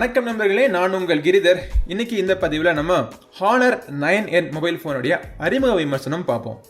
வணக்கம் நண்பர்களே, நான் உங்கள் கிரிதர். இன்னைக்கு இந்த பதிவில் நம்ம Honor 9N மொபைல் ஃபோனுடைய அறிமுக விமர்சனம் பார்ப்போம்.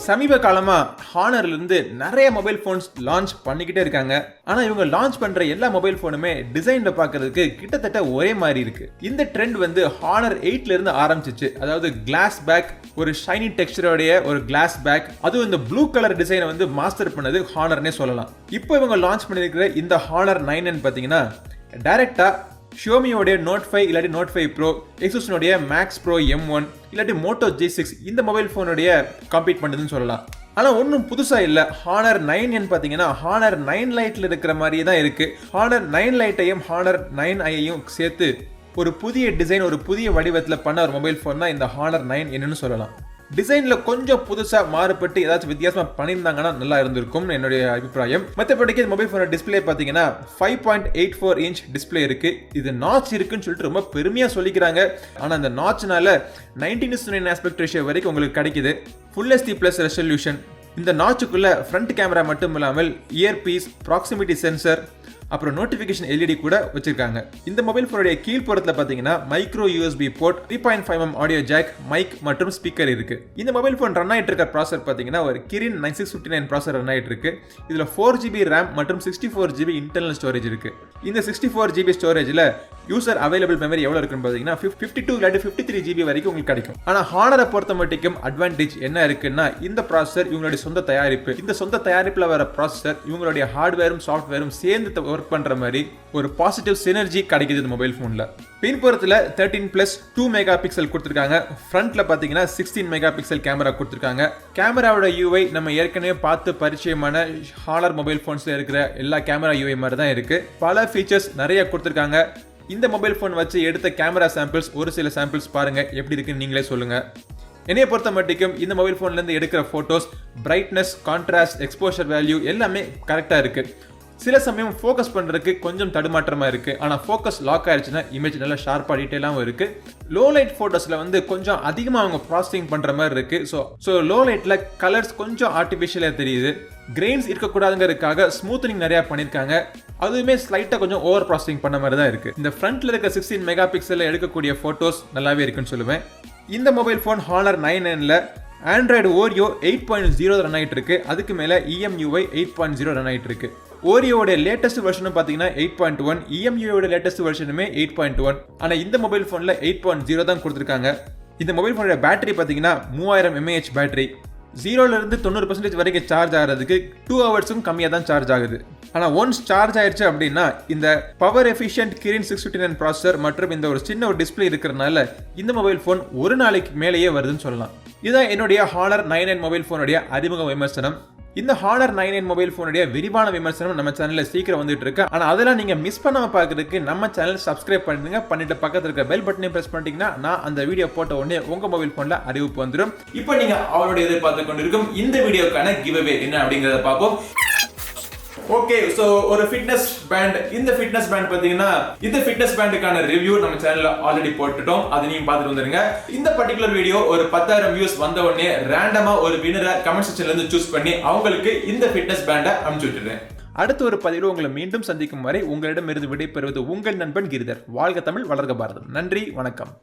சமீப காலமாக ஹானர்லேருந்து நிறைய மொபைல் ஃபோன்ஸ் லான்ச் பண்ணிக்கிட்டே இருக்காங்க. ஆனால் இவங்க லான்ச் பண்ணுற எல்லா மொபைல் ஃபோனுமே டிசைனில் பார்க்கறதுக்கு கிட்டத்தட்ட ஒரே மாதிரி இருக்கு. இந்த ட்ரெண்ட் வந்து Honor 8லேருந்து ஆரம்பிச்சிச்சு. அதாவது கிளாஸ் பேக், ஒரு ஷைனி டெக்ஸ்டரோடைய ஒரு கிளாஸ் பேக், அதுவும் இந்த ப்ளூ கலர் டிசைனை வந்து மாஸ்டர் பண்ணது ஹானர்னே சொல்லலாம். இப்போ இவங்க லான்ச் பண்ணியிருக்கிற இந்த Honor 9N பார்த்தீங்கன்னா டைரக்டா ஷியோமியோடைய Note 5 இல்லாட்டி Note 5 Pro, Asusனுடைய Max Pro M1 இல்லாட்டி Moto G6 இந்த மொபைல் ஃபோனுடைய காம்பீட் பண்ணுதுன்னு சொல்லலாம். ஆனால் ஒன்றும் புதுசாக இல்லை. Honor 9N பார்த்தீங்கன்னா Honor 9 Liteல இருக்கிற மாதிரியே தான் இருக்குது. Honor 9 Liteஐயும் Honor 9iஐயும் சேர்த்து ஒரு புதிய டிசைன், ஒரு புதிய வடிவத்தில் பண்ண ஒரு மொபைல் ஃபோன் தான் இந்த Honor 9Nன்னு சொல்லலாம். டிசைனில் கொஞ்சம் புதுசாக மாறுபட்டு ஏதாச்சும் வித்தியாசமாக பண்ணியிருந்தாங்கன்னா நல்லா இருந்திருக்கும் என்னுடைய அபிப்பிராயம். மற்றபடிக்கு இந்த மொபைல் ஃபோனோட டிஸ்பிளே பார்த்தீங்கன்னா 5.84 இன்ச் டிஸ்பிளே இருக்கு. இது நாச் இருக்குன்னு சொல்லிட்டு ரொம்ப பெருமையாக சொல்லிக்கிறாங்க. ஆனால் அந்த நாச்னால 19:9 ஆஸ்பெக்ட் ரேஷியோ வரைக்கும் உங்களுக்கு கிடைக்குது. Full HD Plus resolution. இந்த நாச்சுக்குள்ள ஃப்ரண்ட் கேமரா மட்டும் இல்லாமல் இயர் பீஸ், ப்ராக்சிமிட்டி சென்சர், அப்புறம் நோட்டிஃபிகேஷன் எல்இடி கூட வச்சிருக்காங்க. இந்த மொபைல் ஃபோனுடைய கீழ்ப்புறத்தில் பார்த்தீங்கன்னா micro USB port, 3.5mm audio jack, mic மற்றும் ஸ்பீக்கர் இருக்கு. இந்த மொபைல் ஃபோன் ரன் ஆகிட்டு இருக்க ப்ராசர் பார்த்தீங்கன்னா ஒரு Kirin 9659 ப்ராசர் ரன் ஆகிட்டு இருக்கு. இதில் 4GB RAM மற்றும் 64GB இன்டர்னல் ஸ்டோரேஜ் இருக்கு. இந்த 64GB ஸ்டோரேஜில் யூசர் அவைலபிள் மெமரி எவ்வளோ இருக்குன்னு பார்த்தீங்கன்னா 52 இல்லாட்டி 53GB வரைக்கும் உங்களுக்கு கிடைக்கும். ஆனால் ஹானரை பொறுத்த மட்டும் அட்வான்டேஜ் என்ன இருக்குன்னா, இந்த ப்ராசஸர் இவங்களுடைய சொந்த தயாரிப்பு. இந்த சொந்த தயாரிப்பில் வர ப்ராசஸர் இவங்களுடைய ஹார்ட்வேரும் சாஃப்ட்வேரும் சேர்ந்து ஒர்க் பண்ற மாதிரி ஒரு பாசிட்டிவ் சினர்ஜி கிடைக்குது இந்த மொபைல் ஃபோன்ல. பின்புறத்தில் 13+2 மெகா பிக்சல் கொடுத்துருக்காங்க. ஃப்ரண்ட்ல பார்த்தீங்கன்னா 16 மெகா பிக்சல் கேமரா கொடுத்துருக்காங்க. கேமராவோட யூஐ நம்ம ஏற்கனவே பார்த்து பரிச்சயமான Honor மொபைல் ஃபோன்ஸ்ல இருக்கிற எல்லா கேமரா யூஐ மாதிரி தான் இருக்கு. பல ஃபீச்சர்ஸ் நிறைய கொடுத்துருக்காங்க. இந்த மொபைல் ஃபோன் வச்சு எடுத்த கேமரா சாம்பிள்ஸ், ஒரு சில சாம்பிள்ஸ் பாருங்க, எப்படி இருக்குன்னு நீங்களே சொல்லுங்க. என்னைய பொறுத்த மட்டும் இந்த மொபைல் ஃபோன்லேருந்து எடுக்கிற photos, brightness, contrast, exposure value எல்லாமே கரெக்டாக இருக்கு. சில சமயம் ஃபோக்கஸ் பண்ணுறதுக்கு கொஞ்சம் தடுமாற்றமாக இருக்குது. ஆனால் ஃபோக்கஸ் லாக் ஆயிடுச்சுன்னா இமேஜ் நல்லா ஷார்ப்பாக டீட்டெயிலாகவும் இருக்குது. லோ லைட் ஃபோட்டோஸில் வந்து கொஞ்சம் அதிகமாக அவங்க ப்ராசஸிங் பண்ணுற மாதிரி இருக்குது. ஸோ லோ லைட்டில் கலர்ஸ் கொஞ்சம் ஆர்டிஃபிஷியலாக தெரியுது. கிரெயின்ஸ் இருக்கக்கூடாதுங்கிறதுக்காக ஸ்மூத்தனிங் நிறையா பண்ணியிருக்காங்க. அதுவுமே ஸ்லைட்டாக கொஞ்சம் ஓவர் ப்ராசஸிங் பண்ண மாதிரி தான் இருக்குது. இந்த ஃப்ரண்ட்டில் இருக்க 16 மெகா பிக்சலில் எடுக்கக்கூடிய ஃபோட்டோஸ் நல்லாவே இருக்குன்னு சொல்லுவேன். இந்த மொபைல் ஃபோன் Honor 9Nல ஆண்ட்ராய்டு Oreo 8.0 ரன் ஆகிட்டு இருக்கு. அதுக்கு மேலே EMUI 8.0 ரன் ஆகிட்டு இருக்கு. ஓரியோட லேட்டஸ்ட் வெர்ஷனும் பார்த்தீங்கன்னா 8.1, EMUயோட லேட்டஸ்ட் வெர்ஷனுமே 8.1. ஆனால் இந்த மொபைல் ஃபோனில் 8.0 தான் கொடுத்துருக்காங்க. இந்த மொபைல் ஃபோனோட பேட்டரி பார்த்தீங்கன்னா 3000 mAh பேட்டரி. 0லேருந்து 90% வரைக்கும் சார்ஜ் ஆகிறதுக்கு 2 ஹவர்ஸும் கம்மியாக தான் சார்ஜ் ஆகுது. ஆனால் ஒன்ஸ் சார்ஜ் ஆயிடுச்சு அப்படின்னா இந்த பவர் எஃபிஷியன்ட் Kirin 659 ப்ராசஸர் மற்றும் இந்த ஒரு சின்ன ஒரு டிஸ்பிளே இருக்கிறதுனால இந்த மொபைல் ஃபோன் ஒரு நாளைக்கு மேலேயே வருதுன்னு சொல்லலாம். இதுதான் என்னுடைய Honor 9N மொபைல் ஃபோனுடைய அறிமுக விமர்சனம். இந்த Honor 9N மொபைல் ஃபோனுடைய விரிவான விமர்சனம் நம்ம சேனலில் சீக்கிரம் வந்துட்டு இருக்கு. ஆனால் அதெல்லாம் நீங்கள் மிஸ் பண்ணாமல் பார்க்கறதுக்கு நம்ம சேனல் சப்ஸ்கிரைப் பண்ணுங்க. பண்ணிட்டு பக்கத்தில் இருக்க பெல் பட்டனை பிரஸ் பண்ணிட்டீங்கன்னா நான் அந்த வீடியோ போட்ட உடனே உங்கள் மொபைல் ஃபோனில் அறிவிப்பு வந்துடும். இப்போ நீங்கள் அவருடைய எதிர்பார்த்து கொண்டிருக்கும் இந்த வீடியோக்கான கிவ் அவே என்ன அப்படிங்கிறத பார்ப்போம். ஓகே, சோ ஒரு ஃபிட்னஸ் பேண்ட். இந்த ஃபிட்னஸ் பேண்ட் பாத்தீங்கன்னா இந்த ஃபிட்னஸ் பேண்டுக்கான ரிவ்யூ நம்ம சேனல்ல ஆல்ரெடி போட்டுட்டோம். அதை நீங்க பார்த்துட்டு வந்துருங்க. இந்த பர்டிகுலர் வீடியோ ஒரு 10,000 வியூஸ் வந்த உடனே ரேண்டமா ஒரு வினரை கமெண்ட் செக்ஷன்ல இருந்து சூஸ் பண்ணி அவங்களுக்கு இந்த ஃபிட்னஸ் பேண்டை அனுப்பிச்சு விட்டுறேன். அடுத்த ஒரு பதிவில் உங்களை மீண்டும் சந்திக்கும் வரை உங்களிடமிருந்து விடைபெறுவது உங்கள் நண்பன் கிரிதர். வாழ்க தமிழ், வளர்க பாரதம். நன்றி, வணக்கம்.